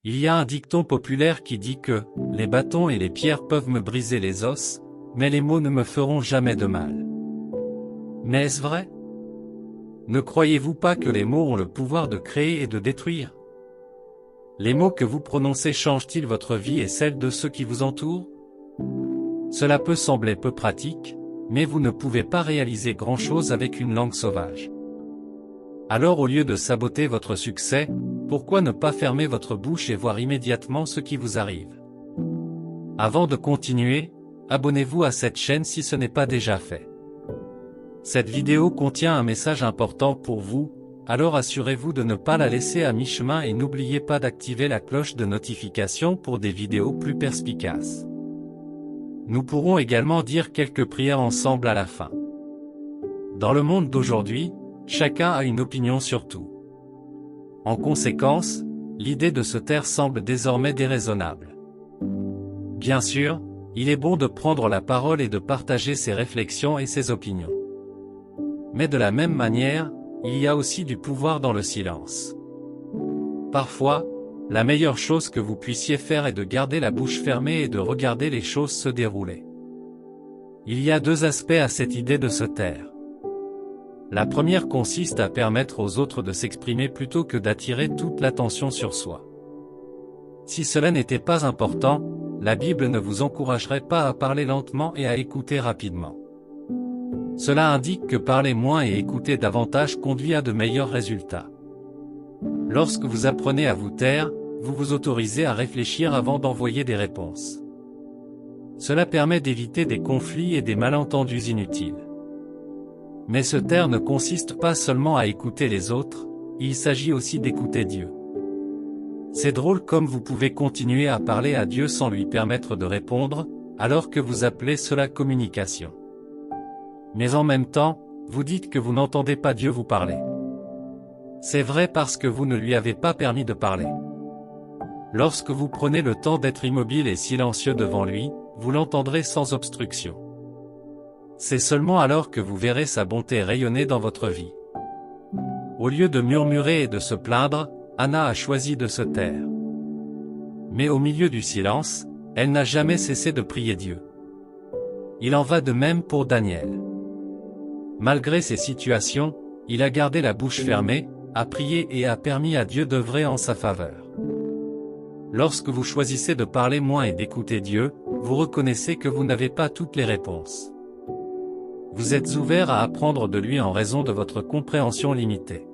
Il y a un dicton populaire qui dit que « les bâtons et les pierres peuvent me briser les os, mais les mots ne me feront jamais de mal ». Mais est-ce vrai? Ne croyez-vous pas que les mots ont le pouvoir de créer et de détruire? Les mots que vous prononcez changent-ils votre vie et celle de ceux qui vous entourent? Cela peut sembler peu pratique, mais vous ne pouvez pas réaliser grand-chose avec une langue sauvage. Alors au lieu de saboter votre succès, pourquoi ne pas fermer votre bouche et voir immédiatement ce qui vous arrive? Avant de continuer, abonnez-vous à cette chaîne si ce n'est pas déjà fait. Cette vidéo contient un message important pour vous, alors assurez-vous de ne pas la laisser à mi-chemin et n'oubliez pas d'activer la cloche de notification pour des vidéos plus perspicaces. Nous pourrons également dire quelques prières ensemble à la fin. Dans le monde d'aujourd'hui, chacun a une opinion sur tout. En conséquence, l'idée de se taire semble désormais déraisonnable. Bien sûr, il est bon de prendre la parole et de partager ses réflexions et ses opinions. Mais de la même manière, il y a aussi du pouvoir dans le silence. Parfois, la meilleure chose que vous puissiez faire est de garder la bouche fermée et de regarder les choses se dérouler. Il y a deux aspects à cette idée de se taire. La première consiste à permettre aux autres de s'exprimer plutôt que d'attirer toute l'attention sur soi. Si cela n'était pas important, la Bible ne vous encouragerait pas à parler lentement et à écouter rapidement. Cela indique que parler moins et écouter davantage conduit à de meilleurs résultats. Lorsque vous apprenez à vous taire, vous vous autorisez à réfléchir avant d'envoyer des réponses. Cela permet d'éviter des conflits et des malentendus inutiles. Mais se taire ne consiste pas seulement à écouter les autres, il s'agit aussi d'écouter Dieu. C'est drôle comme vous pouvez continuer à parler à Dieu sans lui permettre de répondre, alors que vous appelez cela communication. Mais en même temps, vous dites que vous n'entendez pas Dieu vous parler. C'est vrai parce que vous ne lui avez pas permis de parler. Lorsque vous prenez le temps d'être immobile et silencieux devant lui, vous l'entendrez sans obstruction. C'est seulement alors que vous verrez sa bonté rayonner dans votre vie. Au lieu de murmurer et de se plaindre, Anna a choisi de se taire. Mais au milieu du silence, elle n'a jamais cessé de prier Dieu. Il en va de même pour Daniel. Malgré ces situations, il a gardé la bouche fermée, a prié et a permis à Dieu d'œuvrer en sa faveur. Lorsque vous choisissez de parler moins et d'écouter Dieu, vous reconnaissez que vous n'avez pas toutes les réponses. Vous êtes ouvert à apprendre de lui en raison de votre compréhension limitée.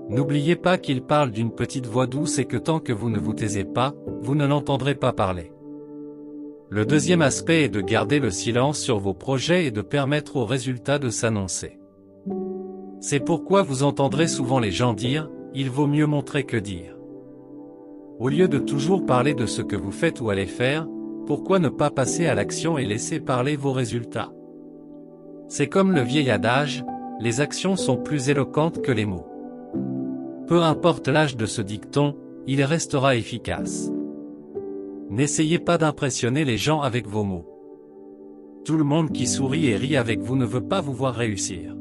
N'oubliez pas qu'il parle d'une petite voix douce et que tant que vous ne vous taisez pas, vous ne l'entendrez pas parler. Le deuxième aspect est de garder le silence sur vos projets et de permettre aux résultats de s'annoncer. C'est pourquoi vous entendrez souvent les gens dire « il vaut mieux montrer que dire ». Au lieu de toujours parler de ce que vous faites ou allez faire, pourquoi ne pas passer à l'action et laisser parler vos résultats? C'est comme le vieil adage, les actions sont plus éloquentes que les mots. Peu importe l'âge de ce dicton, il restera efficace. N'essayez pas d'impressionner les gens avec vos mots. Tout le monde qui sourit et rit avec vous ne veut pas vous voir réussir.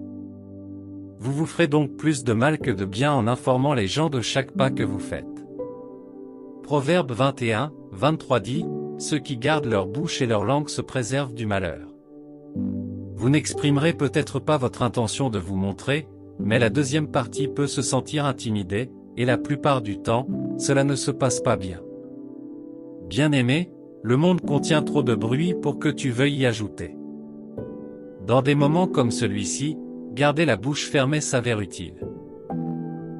Vous vous ferez donc plus de mal que de bien en informant les gens de chaque pas que vous faites. Proverbe 21, 23 dit, « Ceux qui gardent leur bouche et leur langue se préservent du malheur ». Vous n'exprimerez peut-être pas votre intention de vous montrer, mais la deuxième partie peut se sentir intimidée, et la plupart du temps, cela ne se passe pas bien. Bien-aimé, le monde contient trop de bruit pour que tu veuilles y ajouter. Dans des moments comme celui-ci, garder la bouche fermée s'avère utile.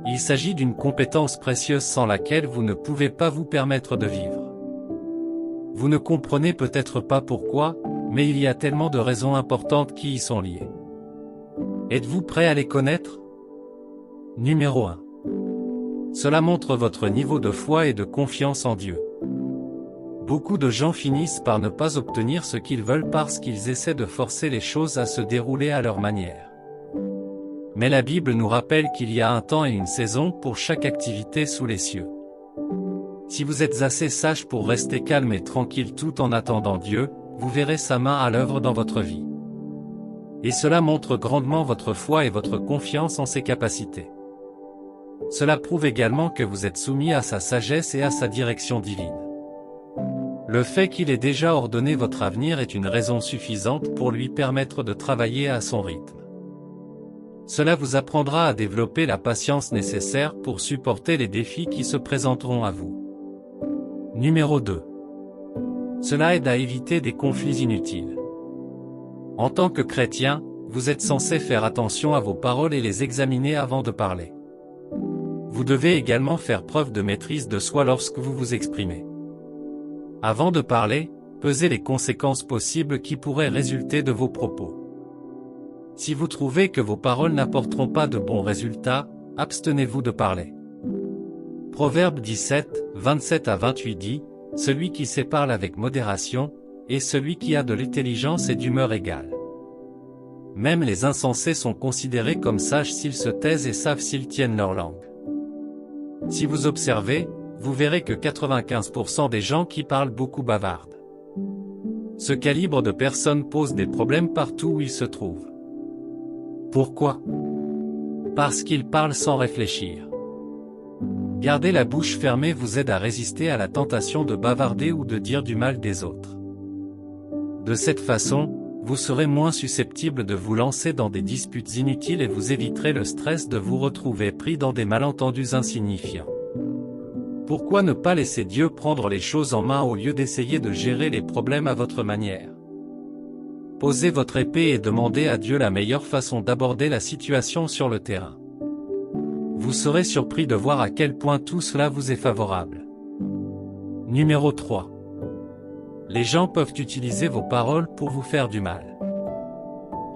Il s'agit d'une compétence précieuse sans laquelle vous ne pouvez pas vous permettre de vivre. Vous ne comprenez peut-être pas pourquoi, mais il y a tellement de raisons importantes qui y sont liées. Êtes-vous prêt à les connaître? Numéro 1. Cela montre votre niveau de foi et de confiance en Dieu. Beaucoup de gens finissent par ne pas obtenir ce qu'ils veulent parce qu'ils essaient de forcer les choses à se dérouler à leur manière. Mais la Bible nous rappelle qu'il y a un temps et une saison pour chaque activité sous les cieux. Si vous êtes assez sage pour rester calme et tranquille tout en attendant Dieu, vous verrez sa main à l'œuvre dans votre vie. Et cela montre grandement votre foi et votre confiance en ses capacités. Cela prouve également que vous êtes soumis à sa sagesse et à sa direction divine. Le fait qu'il ait déjà ordonné votre avenir est une raison suffisante pour lui permettre de travailler à son rythme. Cela vous apprendra à développer la patience nécessaire pour supporter les défis qui se présenteront à vous. Numéro 2. Cela aide à éviter des conflits inutiles. En tant que chrétien, vous êtes censé faire attention à vos paroles et les examiner avant de parler. Vous devez également faire preuve de maîtrise de soi lorsque vous vous exprimez. Avant de parler, pesez les conséquences possibles qui pourraient résulter de vos propos. Si vous trouvez que vos paroles n'apporteront pas de bons résultats, abstenez-vous de parler. Proverbe 17, 27 à 28 dit, « Celui qui sait parle avec modération, et celui qui a de l'intelligence est d'humeur égale. » Même les insensés sont considérés comme sages s'ils se taisent et savent s'ils tiennent leur langue. Si vous observez, vous verrez que 95% des gens qui parlent beaucoup bavardent. Ce calibre de personnes pose des problèmes partout où ils se trouvent. Pourquoi? Parce qu'ils parlent sans réfléchir. Garder la bouche fermée vous aide à résister à la tentation de bavarder ou de dire du mal des autres. De cette façon, vous serez moins susceptible de vous lancer dans des disputes inutiles et vous éviterez le stress de vous retrouver pris dans des malentendus insignifiants. Pourquoi ne pas laisser Dieu prendre les choses en main au lieu d'essayer de gérer les problèmes à votre manière? Posez votre épée et demandez à Dieu la meilleure façon d'aborder la situation sur le terrain. Vous serez surpris de voir à quel point tout cela vous est favorable. Numéro 3. Les gens peuvent utiliser vos paroles pour vous faire du mal.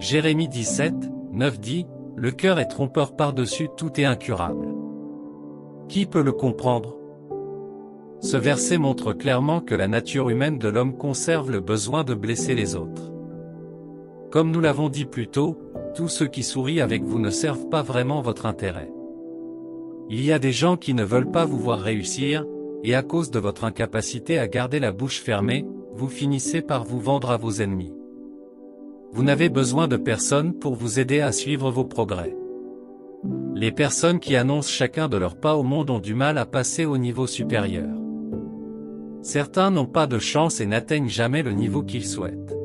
Jérémie 17, 9 dit, « Le cœur est trompeur par-dessus tout et incurable. Qui peut le comprendre ?» Ce verset montre clairement que la nature humaine de l'homme conserve le besoin de blesser les autres. Comme nous l'avons dit plus tôt, tous ceux qui sourient avec vous ne servent pas vraiment votre intérêt. Il y a des gens qui ne veulent pas vous voir réussir, et à cause de votre incapacité à garder la bouche fermée, vous finissez par vous vendre à vos ennemis. Vous n'avez besoin de personne pour vous aider à suivre vos progrès. Les personnes qui annoncent chacun de leurs pas au monde ont du mal à passer au niveau supérieur. Certains n'ont pas de chance et n'atteignent jamais le niveau qu'ils souhaitent.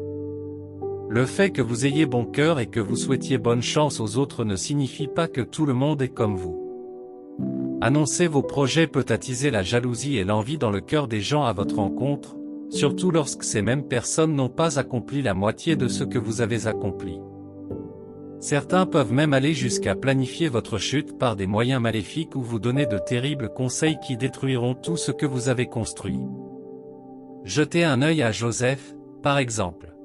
Le fait que vous ayez bon cœur et que vous souhaitiez bonne chance aux autres ne signifie pas que tout le monde est comme vous. Annoncer vos projets peut attiser la jalousie et l'envie dans le cœur des gens à votre rencontre, surtout lorsque ces mêmes personnes n'ont pas accompli la moitié de ce que vous avez accompli. Certains peuvent même aller jusqu'à planifier votre chute par des moyens maléfiques ou vous donner de terribles conseils qui détruiront tout ce que vous avez construit. Jetez un œil à Joseph, par exemple.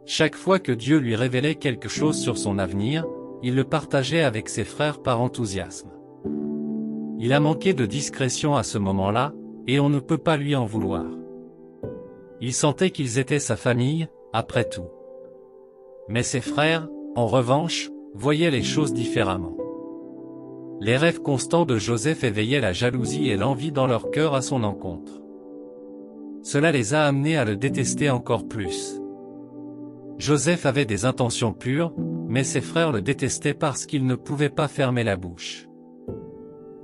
Chaque fois que Dieu lui révélait quelque chose sur son avenir, il le partageait avec ses frères par enthousiasme. Il a manqué de discrétion à ce moment-là, et on ne peut pas lui en vouloir. Il sentait qu'ils étaient sa famille, après tout. Mais ses frères, en revanche, voyaient les choses différemment. Les rêves constants de Joseph éveillaient la jalousie et l'envie dans leur cœur à son encontre. Cela les a amenés à le détester encore plus. Joseph avait des intentions pures, mais ses frères le détestaient parce qu'il ne pouvait pas fermer la bouche.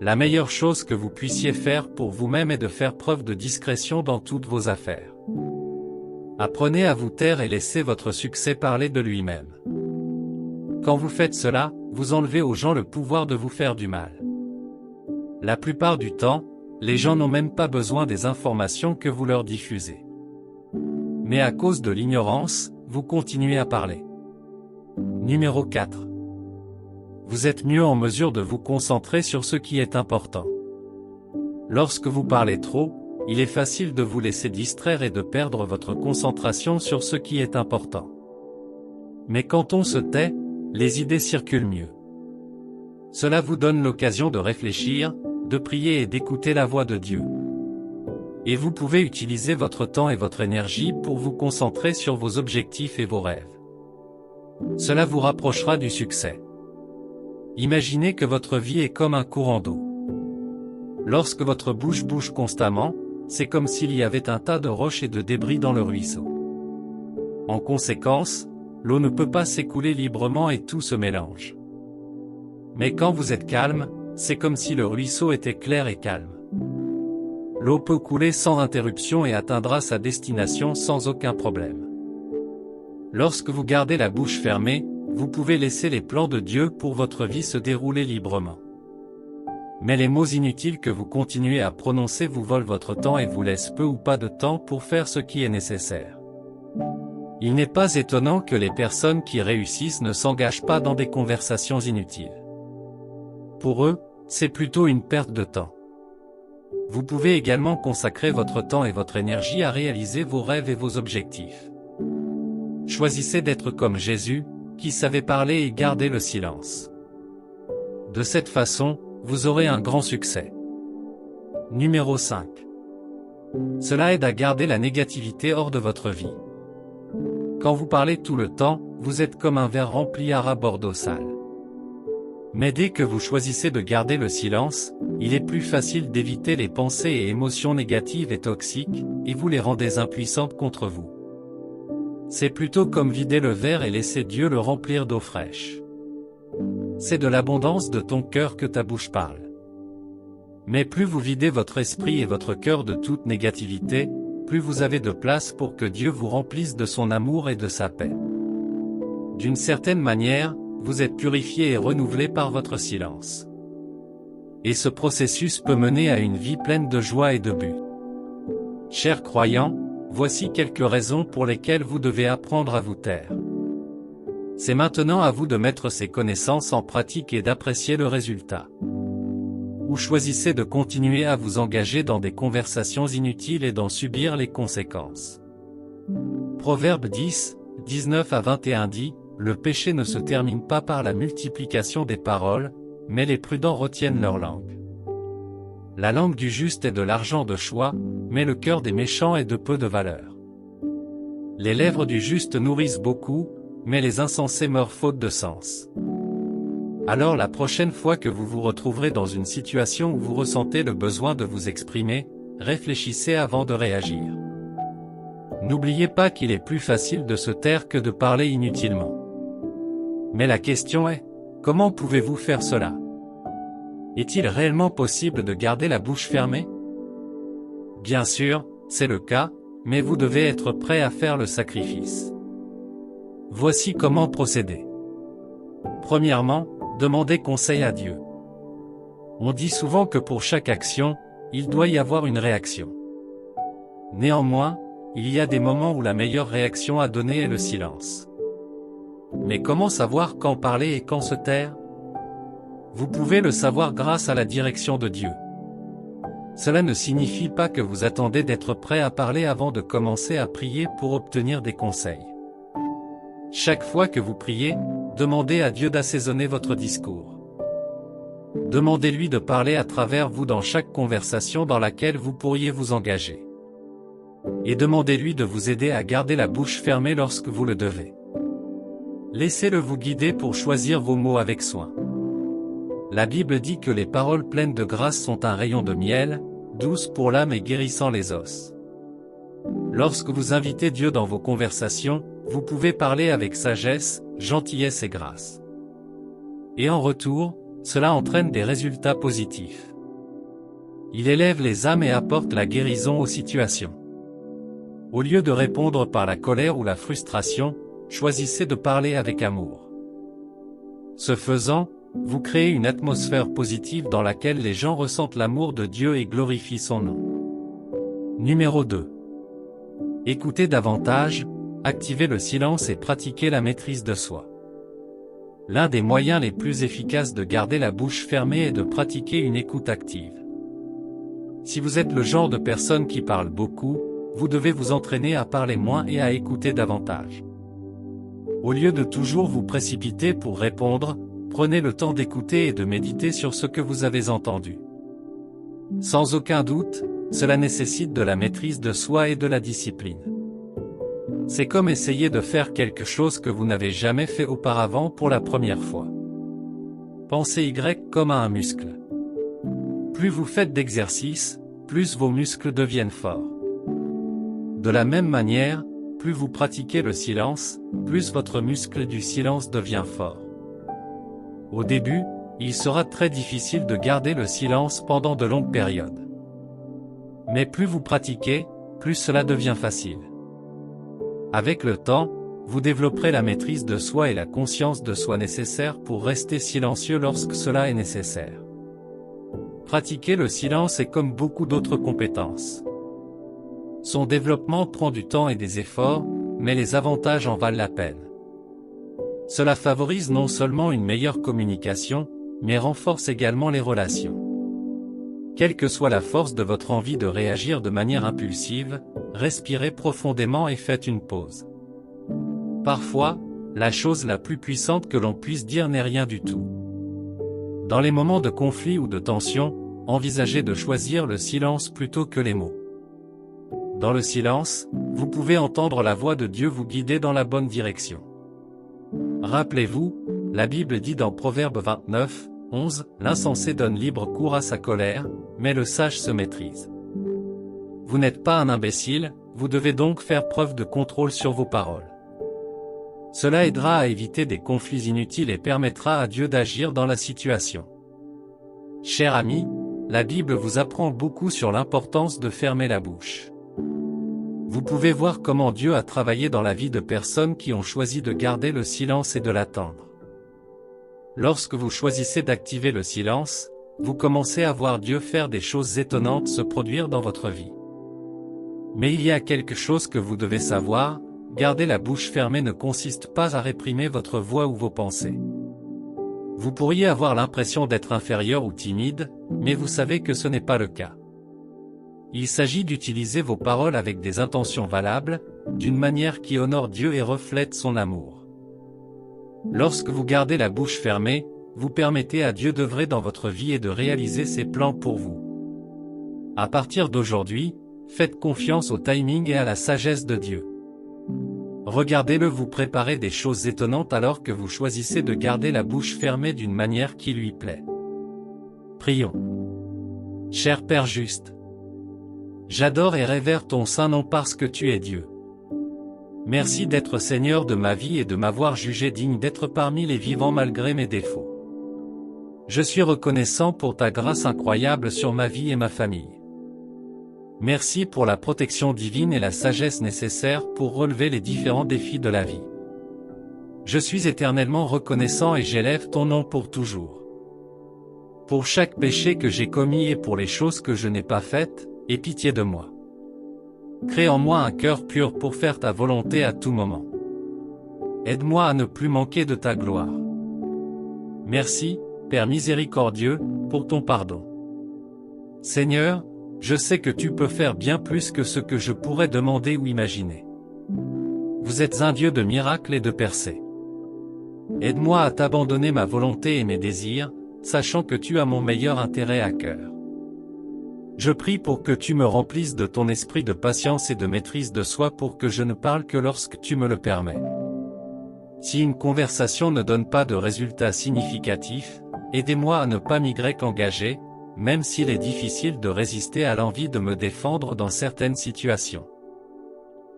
La meilleure chose que vous puissiez faire pour vous-même est de faire preuve de discrétion dans toutes vos affaires. Apprenez à vous taire et laissez votre succès parler de lui-même. Quand vous faites cela, vous enlevez aux gens le pouvoir de vous faire du mal. La plupart du temps, les gens n'ont même pas besoin des informations que vous leur diffusez. Mais à cause de l'ignorance, vous continuez à parler. Numéro 4. Vous êtes mieux en mesure de vous concentrer sur ce qui est important. Lorsque vous parlez trop, il est facile de vous laisser distraire et de perdre votre concentration sur ce qui est important. Mais quand on se tait, les idées circulent mieux. Cela vous donne l'occasion de réfléchir, de prier et d'écouter la voix de Dieu. Et vous pouvez utiliser votre temps et votre énergie pour vous concentrer sur vos objectifs et vos rêves. Cela vous rapprochera du succès. Imaginez que votre vie est comme un courant d'eau. Lorsque votre bouche bouge constamment, c'est comme s'il y avait un tas de roches et de débris dans le ruisseau. En conséquence, l'eau ne peut pas s'écouler librement et tout se mélange. Mais quand vous êtes calme, c'est comme si le ruisseau était clair et calme. L'eau peut couler sans interruption et atteindra sa destination sans aucun problème. Lorsque vous gardez la bouche fermée, vous pouvez laisser les plans de Dieu pour votre vie se dérouler librement. Mais les mots inutiles que vous continuez à prononcer vous volent votre temps et vous laissent peu ou pas de temps pour faire ce qui est nécessaire. Il n'est pas étonnant que les personnes qui réussissent ne s'engagent pas dans des conversations inutiles. Pour eux, c'est plutôt une perte de temps. Vous pouvez également consacrer votre temps et votre énergie à réaliser vos rêves et vos objectifs. Choisissez d'être comme Jésus, qui savait parler et garder le silence. De cette façon, vous aurez un grand succès. Numéro 5. Cela aide à garder la négativité hors de votre vie. Quand vous parlez tout le temps, vous êtes comme un verre rempli à ras-bord d'eau sale. Mais dès que vous choisissez de garder le silence, il est plus facile d'éviter les pensées et émotions négatives et toxiques, et vous les rendez impuissantes contre vous. C'est plutôt comme vider le verre et laisser Dieu le remplir d'eau fraîche. C'est de l'abondance de ton cœur que ta bouche parle. Mais plus vous videz votre esprit et votre cœur de toute négativité, plus vous avez de place pour que Dieu vous remplisse de son amour et de sa paix. D'une certaine manière, vous êtes purifié et renouvelé par votre silence. Et ce processus peut mener à une vie pleine de joie et de but. Chers croyants, voici quelques raisons pour lesquelles vous devez apprendre à vous taire. C'est maintenant à vous de mettre ces connaissances en pratique et d'apprécier le résultat. Ou choisissez de continuer à vous engager dans des conversations inutiles et d'en subir les conséquences. Proverbe 10, 19 à 21 dit, « Le péché ne se termine pas par la multiplication des paroles, mais les prudents retiennent leur langue. La langue du juste est de l'argent de choix, mais le cœur des méchants est de peu de valeur. Les lèvres du juste nourrissent beaucoup, mais les insensés meurent faute de sens. » Alors la prochaine fois que vous vous retrouverez dans une situation où vous ressentez le besoin de vous exprimer, réfléchissez avant de réagir. N'oubliez pas qu'il est plus facile de se taire que de parler inutilement. Mais la question est, comment pouvez-vous faire cela? Est-il réellement possible de garder la bouche fermée? Bien sûr, c'est le cas, mais vous devez être prêt à faire le sacrifice. Voici comment procéder. Premièrement, demandez conseil à Dieu. On dit souvent que pour chaque action, il doit y avoir une réaction. Néanmoins, il y a des moments où la meilleure réaction à donner est le silence. Mais comment savoir quand parler et quand se taire? Vous pouvez le savoir grâce à la direction de Dieu. Cela ne signifie pas que vous attendez d'être prêt à parler avant de commencer à prier pour obtenir des conseils. Chaque fois que vous priez, demandez à Dieu d'assaisonner votre discours. Demandez-lui de parler à travers vous dans chaque conversation dans laquelle vous pourriez vous engager. Et demandez-lui de vous aider à garder la bouche fermée lorsque vous le devez. Laissez-le vous guider pour choisir vos mots avec soin. La Bible dit que les paroles pleines de grâce sont un rayon de miel, douces pour l'âme et guérissant les os. Lorsque vous invitez Dieu dans vos conversations, vous pouvez parler avec sagesse, gentillesse et grâce. Et en retour, cela entraîne des résultats positifs. Il élève les âmes et apporte la guérison aux situations. Au lieu de répondre par la colère ou la frustration, choisissez de parler avec amour. Ce faisant, vous créez une atmosphère positive dans laquelle les gens ressentent l'amour de Dieu et glorifient son nom. Numéro 2. Écoutez davantage, activez le silence et pratiquez la maîtrise de soi. L'un des moyens les plus efficaces de garder la bouche fermée est de pratiquer une écoute active. Si vous êtes le genre de personne qui parle beaucoup, vous devez vous entraîner à parler moins et à écouter davantage. Au lieu de toujours vous précipiter pour répondre, prenez le temps d'écouter et de méditer sur ce que vous avez entendu. Sans aucun doute, cela nécessite de la maîtrise de soi et de la discipline. C'est comme essayer de faire quelque chose que vous n'avez jamais fait auparavant pour la première fois. Pensez Y comme à un muscle. Plus vous faites d'exercice, plus vos muscles deviennent forts. De la même manière, plus vous pratiquez le silence, plus votre muscle du silence devient fort. Au début, il sera très difficile de garder le silence pendant de longues périodes. Mais plus vous pratiquez, plus cela devient facile. Avec le temps, vous développerez la maîtrise de soi et la conscience de soi nécessaire pour rester silencieux lorsque cela est nécessaire. Pratiquer le silence est comme beaucoup d'autres compétences. Son développement prend du temps et des efforts, mais les avantages en valent la peine. Cela favorise non seulement une meilleure communication, mais renforce également les relations. Quelle que soit la force de votre envie de réagir de manière impulsive, respirez profondément et faites une pause. Parfois, la chose la plus puissante que l'on puisse dire n'est rien du tout. Dans les moments de conflit ou de tension, envisagez de choisir le silence plutôt que les mots. Dans le silence, vous pouvez entendre la voix de Dieu vous guider dans la bonne direction. Rappelez-vous, la Bible dit dans Proverbe 29, 11, « L'insensé donne libre cours à sa colère, mais le sage se maîtrise. » Vous n'êtes pas un imbécile, vous devez donc faire preuve de contrôle sur vos paroles. Cela aidera à éviter des conflits inutiles et permettra à Dieu d'agir dans la situation. Cher ami, la Bible vous apprend beaucoup sur l'importance de fermer la bouche. Vous pouvez voir comment Dieu a travaillé dans la vie de personnes qui ont choisi de garder le silence et de l'attendre. Lorsque vous choisissez d'activer le silence, vous commencez à voir Dieu faire des choses étonnantes se produire dans votre vie. Mais il y a quelque chose que vous devez savoir, garder la bouche fermée ne consiste pas à réprimer votre voix ou vos pensées. Vous pourriez avoir l'impression d'être inférieur ou timide, mais vous savez que ce n'est pas le cas. Il s'agit d'utiliser vos paroles avec des intentions valables, d'une manière qui honore Dieu et reflète son amour. Lorsque vous gardez la bouche fermée, vous permettez à Dieu d'œuvrer dans votre vie et de réaliser ses plans pour vous. À partir d'aujourd'hui, faites confiance au timing et à la sagesse de Dieu. Regardez-le vous préparer des choses étonnantes alors que vous choisissez de garder la bouche fermée d'une manière qui lui plaît. Prions. Cher Père juste, j'adore et révère ton saint nom parce que tu es Dieu. Merci d'être Seigneur de ma vie et de m'avoir jugé digne d'être parmi les vivants malgré mes défauts. Je suis reconnaissant pour ta grâce incroyable sur ma vie et ma famille. Merci pour la protection divine et la sagesse nécessaire pour relever les différents défis de la vie. Je suis éternellement reconnaissant et j'élève ton nom pour toujours. Pour chaque péché que j'ai commis et pour les choses que je n'ai pas faites, aie pitié de moi. Crée en moi un cœur pur pour faire ta volonté à tout moment. Aide-moi à ne plus manquer de ta gloire. Merci, Père miséricordieux, pour ton pardon. Seigneur, je sais que tu peux faire bien plus que ce que je pourrais demander ou imaginer. Vous êtes un Dieu de miracles et de percées. Aide-moi à t'abandonner ma volonté et mes désirs, sachant que tu as mon meilleur intérêt à cœur. Je prie pour que tu me remplisses de ton esprit de patience et de maîtrise de soi pour que je ne parle que lorsque tu me le permets. Si une conversation ne donne pas de résultats significatifs, aidez-moi à ne pas m'engager, même s'il est difficile de résister à l'envie de me défendre dans certaines situations.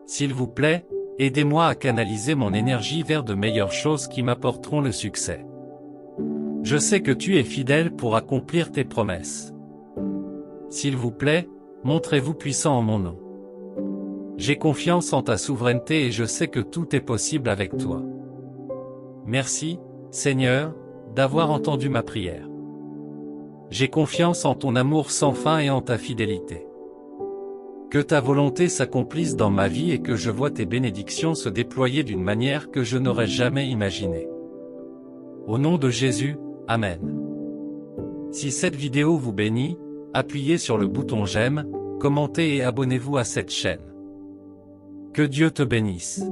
S'il vous plaît, aidez-moi à canaliser mon énergie vers de meilleures choses qui m'apporteront le succès. Je sais que tu es fidèle pour accomplir tes promesses. S'il vous plaît, montrez-vous puissant en mon nom. J'ai confiance en ta souveraineté et je sais que tout est possible avec toi. Merci, Seigneur, d'avoir entendu ma prière. J'ai confiance en ton amour sans fin et en ta fidélité. Que ta volonté s'accomplisse dans ma vie et que je vois tes bénédictions se déployer d'une manière que je n'aurais jamais imaginée. Au nom de Jésus, Amen. Si cette vidéo vous bénit, appuyez sur le bouton j'aime, commentez et abonnez-vous à cette chaîne. Que Dieu te bénisse.